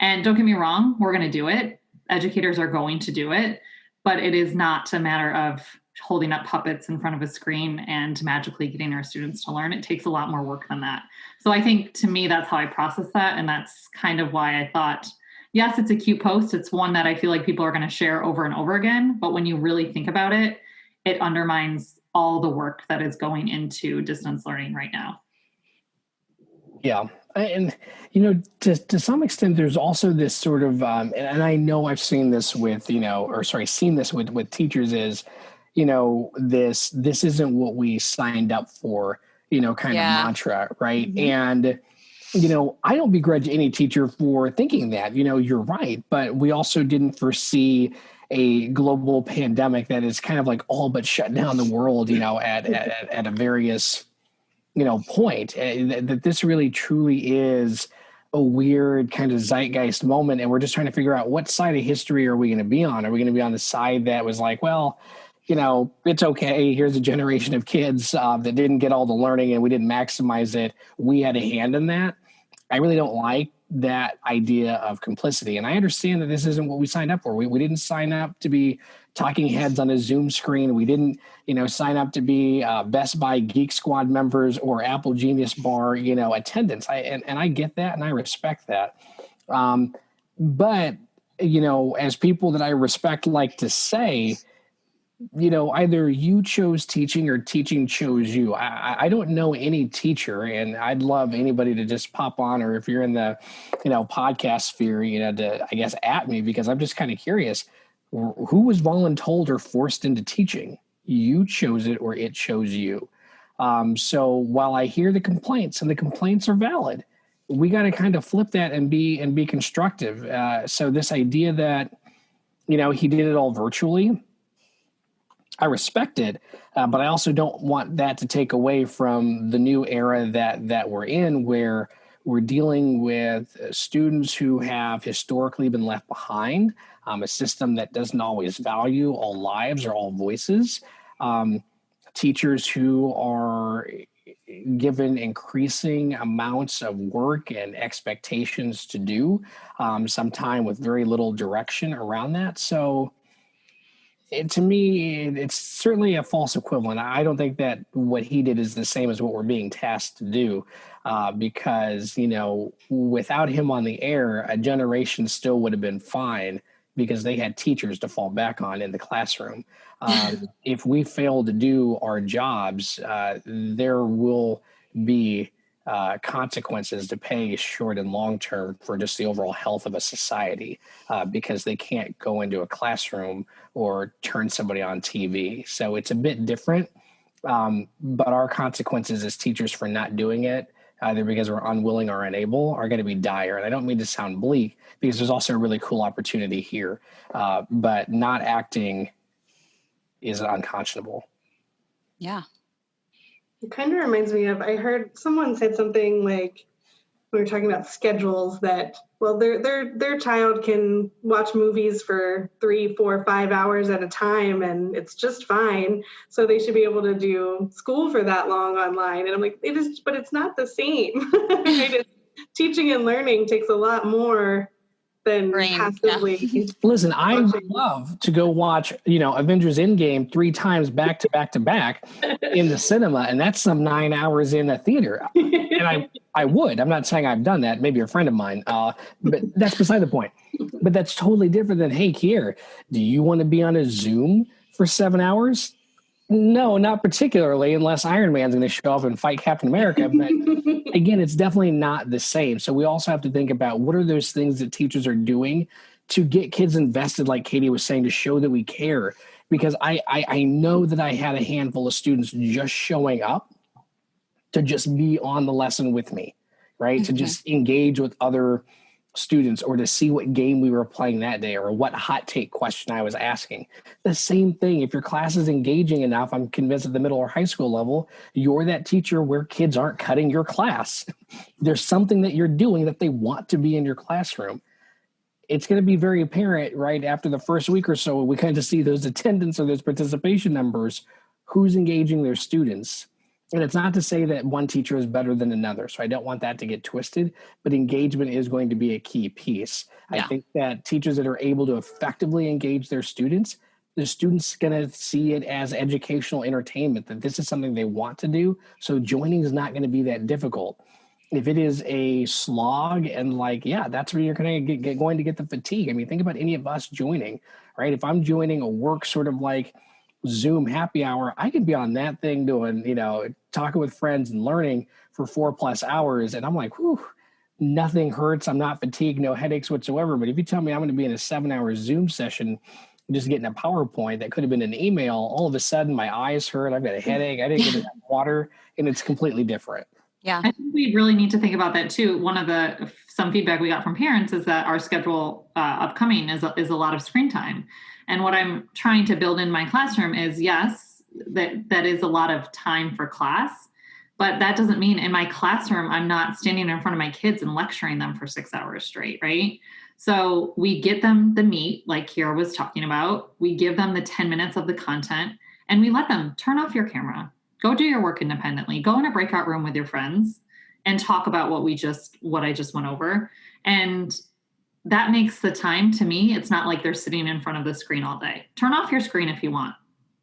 And don't get me wrong, we're going to do it. Educators are going to do it, but it is not a matter of holding up puppets in front of a screen and magically getting our students to learn. It takes a lot more work than that. So I think, to me, that's how I process that. And that's kind of why I thought, yes, it's a cute post. It's one that I feel like people are going to share over and over again. But when you really think about it, it undermines all the work that is going into distance learning right now. Yeah. And, to some extent, there's also this sort of, and I know I've seen this with, seen this with teachers is, this isn't what we signed up for, kind of mantra, right? Mm-hmm. And, I don't begrudge any teacher for thinking that, you're right, but we also didn't foresee a global pandemic that is kind of like all but shut down the world, at a various, point. That this really truly is a weird kind of zeitgeist moment, and we're just trying to figure out what side of history are we going to be on? Are we going to be on the side that was like, well, it's okay. Here's a generation of kids that didn't get all the learning and we didn't maximize it. We had a hand in that. I really don't like that idea of complicity. And I understand that this isn't what we signed up for. We didn't sign up to be talking heads on a Zoom screen. We didn't, sign up to be Best Buy Geek Squad members or Apple Genius Bar, attendants. I get that and I respect that. But, as people that I respect like to say, either you chose teaching or teaching chose you. I don't know any teacher, and I'd love anybody to just pop on, or if you're in the, podcast sphere, to, I guess, at me, because I'm just kind of curious, who was voluntold or forced into teaching? You chose it or it chose you. So while I hear the complaints, and the complaints are valid, we got to kind of flip that and be constructive. So this idea that, he did it all virtually, I respect it, but I also don't want that to take away from the new era that we're in, where we're dealing with students who have historically been left behind, a system that doesn't always value all lives or all voices, teachers who are given increasing amounts of work and expectations to do, sometime with very little direction around that. So, to me, it's certainly a false equivalent. I don't think that what he did is the same as what we're being tasked to do, because, without him on the air, a generation still would have been fine because they had teachers to fall back on in the classroom. If we fail to do our jobs, there will be consequences to pay short and long term for just the overall health of a society, because they can't go into a classroom or turn somebody on TV. So it's a bit different, but our consequences as teachers for not doing it, either because we're unwilling or unable, are going to be dire. And I don't mean to sound bleak, because there's also a really cool opportunity here, but not acting is unconscionable. Yeah. It kind of reminds me of, I heard someone said something like, we were talking about schedules, that, well, their child can watch movies for 3, 4, 5 hours at a time, and it's just fine. So they should be able to do school for that long online. And I'm like, it is, but it's not the same. Right? Teaching and learning takes a lot more than Brain, passively. Listen, I would watching. love to go watch, Avengers Endgame 3 times back to back to back in the cinema, and that's some 9 hours in a theater. And I would. I'm not saying I've done that. Maybe a friend of mine, but that's beside the point. But that's totally different than, hey, Kyair, do you want to be on a Zoom for 7 hours? No, not particularly, unless Iron Man's going to show up and fight Captain America. But again, it's definitely not the same. So we also have to think about what are those things that teachers are doing to get kids invested, like Katie was saying, to show that we care. Because I know that I had a handful of students just showing up to just be on the lesson with me, right? To just engage with other students or to see what game we were playing that day or what hot take question I was asking. The same thing, if your class is engaging enough, I'm convinced at the middle or high school level, you're that teacher where kids aren't cutting your class. There's something that you're doing that they want to be in your classroom. It's going to be very apparent right after the first week or so, we kind of see those attendance or those participation numbers, who's engaging their students. And it's not to say that one teacher is better than another. So I don't want that to get twisted, but engagement is going to be a key piece. Yeah. I think that teachers that are able to effectively engage their students, the students going to see it as educational entertainment, that this is something they want to do. So joining is not going to be that difficult. If it is a slog and that's where you're going to get the fatigue. I mean, think about any of us joining, right? If I'm joining a work sort of like Zoom happy hour, I could be on that thing doing, talking with friends and learning for 4+ hours. And I'm like, whew, nothing hurts. I'm not fatigued, no headaches whatsoever. But if you tell me I'm going to be in a 7-hour Zoom session, just getting a PowerPoint that could have been an email, all of a sudden my eyes hurt. I've got a headache. I didn't get enough water, and it's completely different. Yeah. I think we really need to think about that too. Some feedback we got from parents is that our schedule upcoming is a lot of screen time. And what I'm trying to build in my classroom is, yes, that is a lot of time for class, but that doesn't mean in my classroom, I'm not standing in front of my kids and lecturing them for 6 hours straight, right? So we get them the meat, like Kyair was talking about. We give them the 10 minutes of the content, and we let them turn off your camera. Go do your work independently. Go in a breakout room with your friends and talk about what I just went over. And that makes the time, to me, it's not like they're sitting in front of the screen all day. Turn off your screen if you want.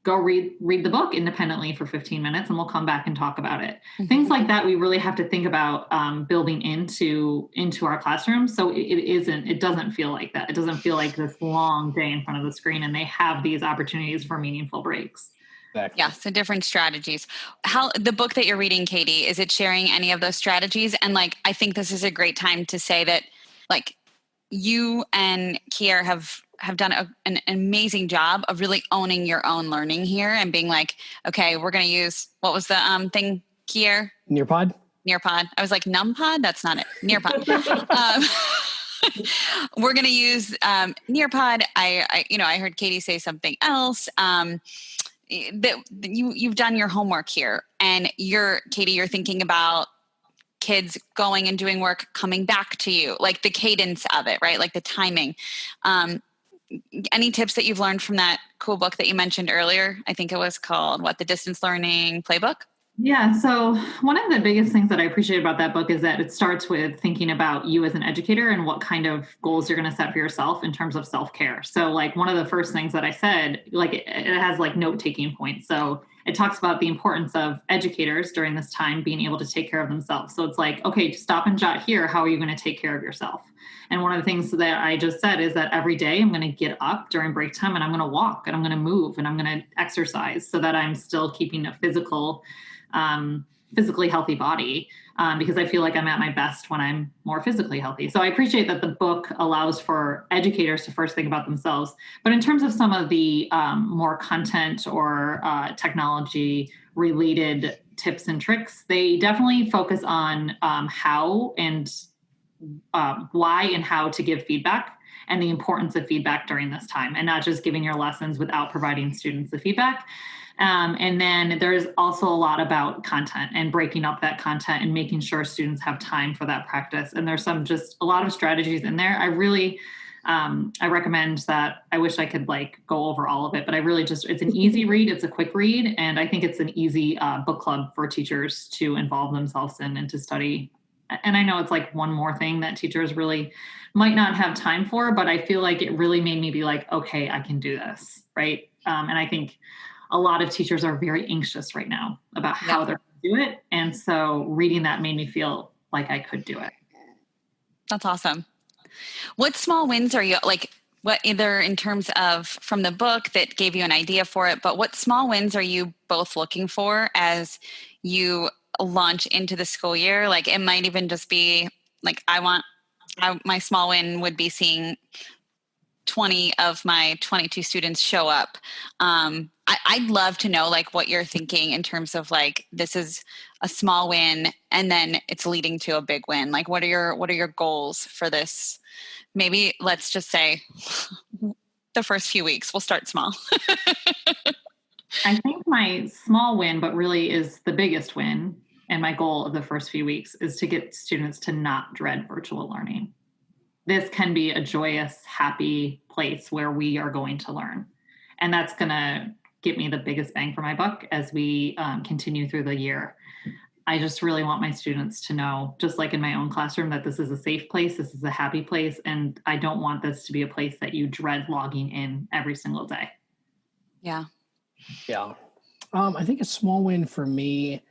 Go read the book independently for 15 minutes and we'll come back and talk about it. Mm-hmm. Things like that we really have to think about building into our classrooms. So it doesn't feel like that. It doesn't feel like this long day in front of the screen, and they have these opportunities for meaningful breaks. Exactly. Yeah, so different strategies. How the book that you're reading, Katie, is it sharing any of those strategies? And I think this is a great time to say that you and Kyair have done an amazing job of really owning your own learning here and being okay, we're going to use, what was the thing, Kyair? Nearpod. I was like, numpod? That's not it. Nearpod. We're going to use Nearpod. I heard Katie say something else. That you've done your homework here, and Katie, you're thinking about kids going and doing work, coming back to you, like the cadence of it, right? Like the timing. Any tips that you've learned from that cool book that you mentioned earlier? I think it was called the Distance Learning Playbook. Yeah. So one of the biggest things that I appreciate about that book is that it starts with thinking about you as an educator and what kind of goals you're going to set for yourself in terms of self-care. So one of the first things that I said, it has note-taking points. So it talks about the importance of educators during this time being able to take care of themselves. So it's okay, stop and jot here. How are you going to take care of yourself? And one of the things that I just said is that every day I'm going to get up during break time and I'm going to walk and I'm going to move and I'm going to exercise so that I'm still keeping a physically healthy body, because I feel like I'm at my best when I'm more physically healthy. So I appreciate that the book allows for educators to first think about themselves. But in terms of some of the more content or technology related tips and tricks, they definitely focus on how and why and how to give feedback and the importance of feedback during this time, and not just giving your lessons without providing students the feedback. And then there's also a lot about content and breaking up that content and making sure students have time for that practice. And there's a lot of strategies in there. I really, I recommend that. I wish I could go over all of it, but it's an easy read. It's a quick read. And I think it's an easy book club for teachers to involve themselves in and to study and I know it's like one more thing that teachers really might not have time for, but I feel like it really made me be like, okay, I can do this, right? And I think a lot of teachers are very anxious right now about how they're going to do it. And so reading that made me feel like I could do it. That's awesome. What small wins are you like? What either in terms of from the book that gave you an idea for it, but what small wins are you both looking for as you launch into the school year? Like it might even just be like my small win would be seeing 20 of my 22 students show up. I'd love to know like what you're thinking in terms of like this is a small win and then it's leading to a big win. Like what are your goals for this? Maybe let's just say the first few weeks we'll start small. I think my small win, but really is the biggest win, and my goal of the first few weeks is to get students to not dread virtual learning. This can be a joyous, happy place where we are going to learn. And that's going to get me the biggest bang for my buck as we continue through the year. I just really want my students to know, just like in my own classroom, that this is a safe place, this is a happy place, and I don't want this to be a place that you dread logging in every single day. Yeah. Yeah. I think a small win for me,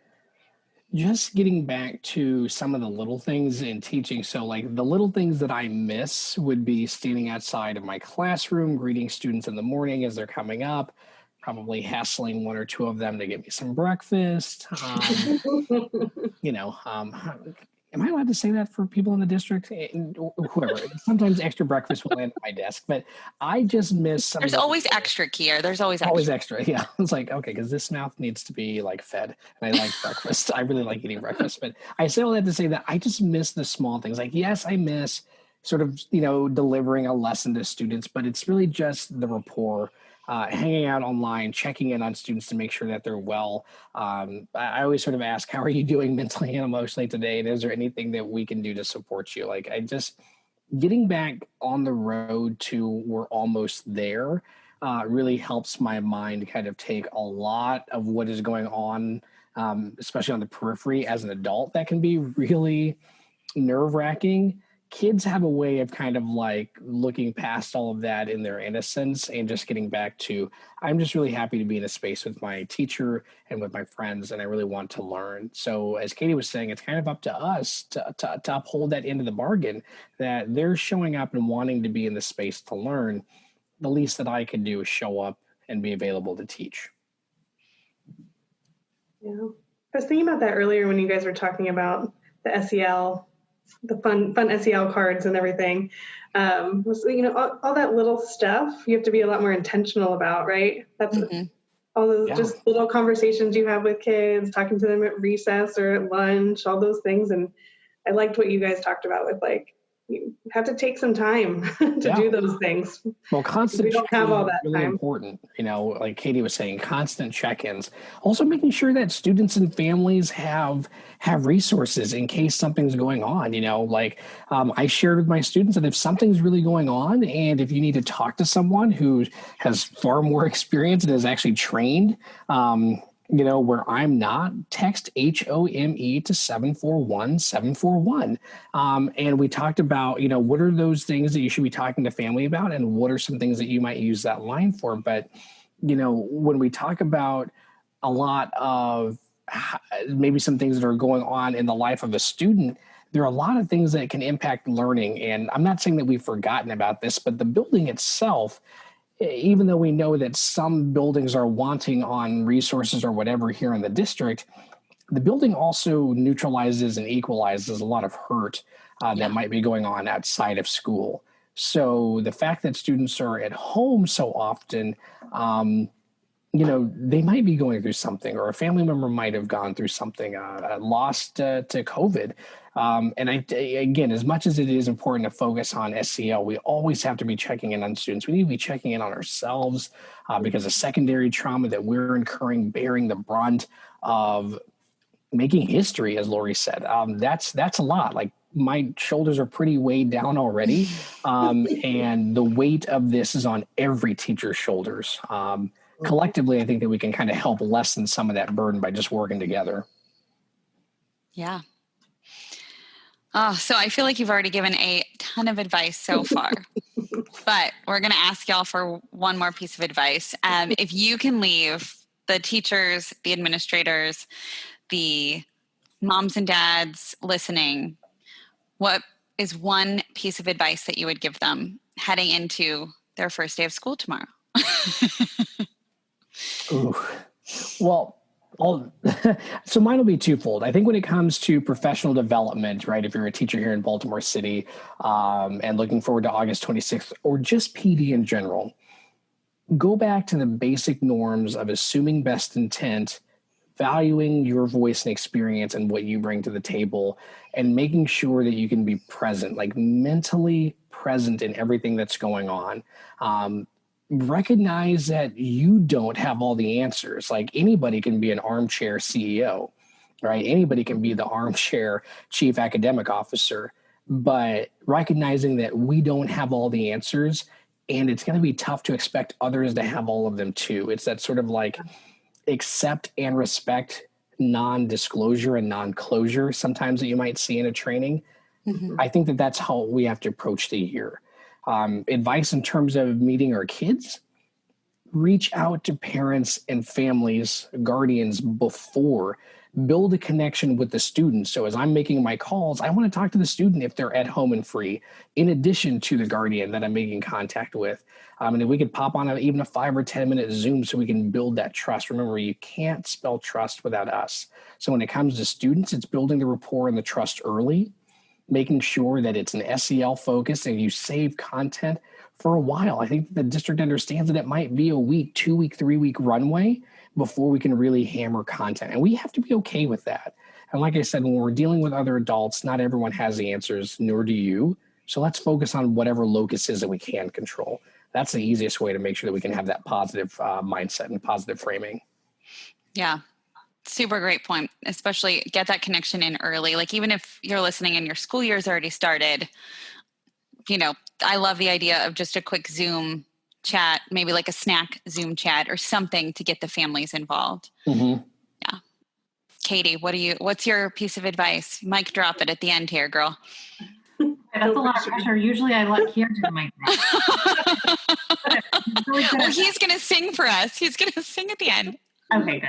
just getting back to some of the little things in teaching. So like the little things that I miss would be standing outside of my classroom, greeting students in the morning as they're coming up, probably hassling one or two of them to get me some breakfast. Am I allowed to say that for people in the district? Whoever. Sometimes extra breakfast will land on my desk, but I just miss some. There's always extra, Kyair. There's always extra. Yeah, it's like, okay, because this mouth needs to be like fed, and I like breakfast. I really like eating breakfast, but I say all that to say that I just miss the small things. Like, yes, I miss sort of delivering a lesson to students, but it's really just the rapport. Hanging out online, checking in on students to make sure that they're well. I always sort of ask, how are you doing mentally and emotionally today? And is there anything that we can do to support you? Like getting back on the road to we're almost there really helps my mind kind of take a lot of what is going on, especially on the periphery as an adult. That can be really nerve-wracking. Kids have a way of kind of like looking past all of that in their innocence and just getting back to, I'm just really happy to be in a space with my teacher and with my friends, and I really want to learn. So as Katie was saying, it's kind of up to us to uphold that end of the bargain, that they're showing up and wanting to be in the space to learn. The least that I can do is show up and be available to teach. Yeah. I was thinking about that earlier when you guys were talking about the SEL, the fun SEL cards and everything. All that little stuff you have to be a lot more intentional about, right? That's all those just little conversations you have with kids, talking to them at recess or at lunch, all those things. And I liked what you guys talked about with like, you have to take some time to do those things. Well, constant we don't have all that really time. Important. Like Katie was saying, constant check-ins. Also making sure that students and families have resources in case something's going on. I shared with my students that if something's really going on and if you need to talk to someone who has far more experience and is actually trained, where I'm not, text HOME to 741-741. And we talked about, what are those things that you should be talking to family about and what are some things that you might use that line for? But, when we talk about a lot of maybe some things that are going on in the life of a student, there are a lot of things that can impact learning. And I'm not saying that we've forgotten about this, but the building itself, even though we know that some buildings are wanting on resources or whatever here in the district, the building also neutralizes and equalizes a lot of hurt that might be going on outside of school. So the fact that students are at home so often, they might be going through something, or a family member might have gone through something, lost to COVID. Again, as much as it is important to focus on SEL, we always have to be checking in on students. We need to be checking in on ourselves because of secondary trauma that we're incurring, bearing the brunt of making history, as Lori said. That's a lot. Like, my shoulders are pretty weighed down already. And the weight of this is on every teacher's shoulders. Collectively, I think that we can kind of help lessen some of that burden by just working together. Yeah. Oh, so I feel like you've already given a ton of advice so far, but we're going to ask y'all for one more piece of advice. If you can leave the teachers, the administrators, the moms and dads listening, what is one piece of advice that you would give them heading into their first day of school tomorrow? Ooh. Well, so mine will be twofold. I think when it comes to professional development, right, if you're a teacher here in Baltimore City and looking forward to August 26th, or just PD in general, go back to the basic norms of assuming best intent, valuing your voice and experience and what you bring to the table, and making sure that you can be present, like mentally present in everything that's going on. Recognize that you don't have all the answers. Like anybody can be an armchair CEO, right? Anybody can be the armchair chief academic officer, but recognizing that we don't have all the answers, and it's going to be tough to expect others to have all of them too. It's that sort of like accept and respect non-disclosure and non-closure sometimes that you might see in a training. Mm-hmm. I think that that's how we have to approach the year. Advice in terms of meeting our kids: reach out to parents and families, guardians before. Build a connection with the students. So as I'm making my calls, I want to talk to the student if they're at home and free, in addition to the guardian that I'm making contact with. And if we could pop on even a 5 or 10 minute Zoom so we can build that trust. Remember, you can't spell trust without us. So when it comes to students, it's building the rapport and the trust early, making sure that it's an SEL focus and you save content for a while. I think the district understands that it might be a week, 2 week, 3 week runway before we can really hammer content. And we have to be okay with that. And like I said, when we're dealing with other adults, not everyone has the answers, nor do you. So let's focus on whatever locus is that we can control. That's the easiest way to make sure that we can have that positive mindset and positive framing. Yeah. Super great point, especially get that connection in early. Like even if you're listening and your school year's already started, I love the idea of just a quick Zoom chat, maybe like a snack Zoom chat or something to get the families involved. Mm-hmm. Yeah. Katie, what's your piece of advice? Mic drop it at the end here, girl. That's a lot of pressure. Usually I let Kyair do the mic drop. Well, he's going to sing for us. He's going to sing at the end. Okay, good.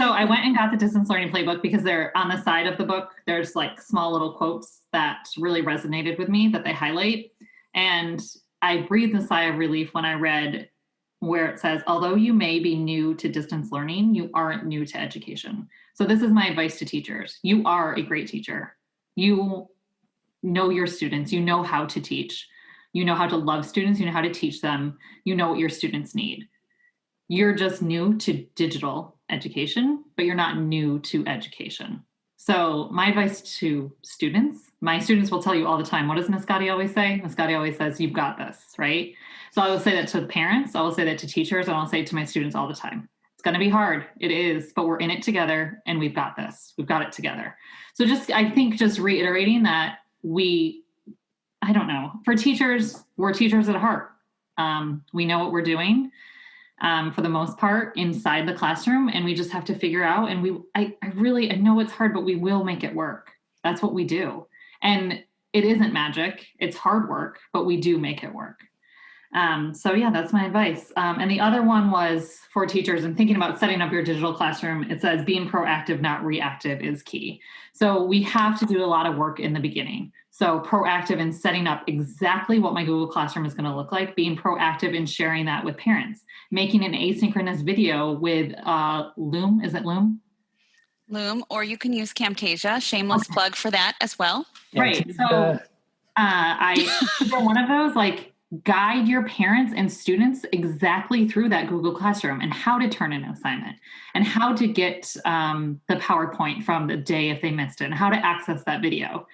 So I went and got the distance learning playbook because they're on the side of the book. There's like small little quotes that really resonated with me that they highlight. And I breathed a sigh of relief when I read where it says, although you may be new to distance learning, you aren't new to education. So this is my advice to teachers. You are a great teacher. You know your students. You know how to teach. You know how to love students. You know how to teach them. You know what your students need. You're just new to digital education, but you're not new to education. So my advice to students, my students will tell you all the time, what does Miss Gotti always say? Miss Gotti always says, you've got this, right? So I will say that to the parents, I will say that to teachers, and I'll say it to my students all the time. It's going to be hard. It is, but we're in it together and we've got this. We've got it together. So I think just reiterating that for teachers, we're teachers at heart. We know what we're doing. For the most part inside the classroom, and we just have to figure out, and I know it's hard, but we will make it work. That's what we do. And it isn't magic. It's hard work, but we do make it work. So yeah, that's my advice. And the other one was for teachers and thinking about setting up your digital classroom. It says being proactive, not reactive is key. So we have to do a lot of work in the beginning. So proactive in setting up exactly what my Google Classroom is going to look like, being proactive in sharing that with parents, making an asynchronous video with Loom. Is it Loom? Loom, or you can use Camtasia. Shameless plug for that as well. Right. So for one of those, like guide your parents and students exactly through that Google Classroom and how to turn in an assignment and how to get the PowerPoint from the day if they missed it and how to access that video.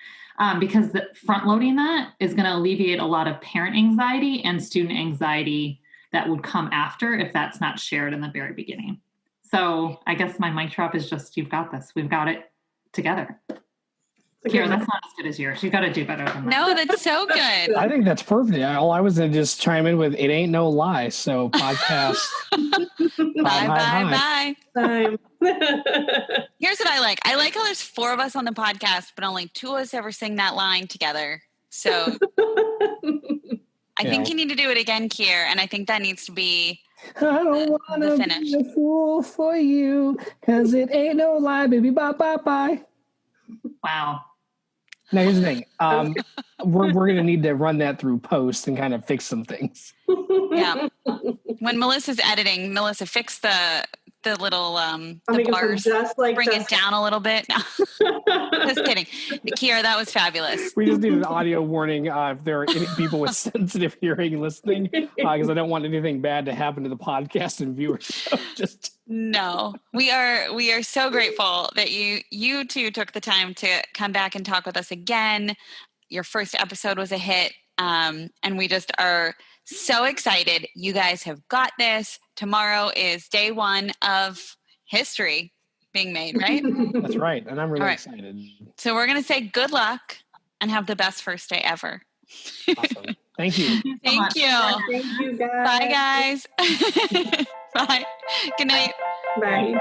Because front loading that is going to alleviate a lot of parent anxiety and student anxiety that would come after if that's not shared in the very beginning. So I guess my mic drop is just, you've got this. We've got it together. Kyair, that's not as good as yours. You got to do better than that. No, that's so good. I think that's perfect. All I was going to just chime in with, it ain't no lie. So podcast. Bye. Time. Here's what I like. I like how there's 4 of us on the podcast, but only 2 of us ever sing that line together. So I think you need to do it again, Kyair, and I think that needs to be I don't want to be a fool for you, because it ain't no lie, baby. Bye, bye, bye. Wow. Now, here's the thing. We're going to need to run that through post and kind of fix some things. Yeah. When Melissa's editing, Melissa, fix the little the bars, bring it down a little bit. Just kidding. Kyair, that was fabulous. We just need an audio warning if there are any people with sensitive hearing listening, because I don't want anything bad to happen to the podcast and viewers. So No, we are so grateful that you two took the time to come back and talk with us again. Your first episode was a hit, and we just are so excited. You guys have got this. Tomorrow is day 1 of history being made, right? That's right, and I'm really excited. So we're going to say good luck and have the best first day ever. Awesome. Thank you. Thank you. Thank you, guys. Bye, guys. Bye. Good night. Bye.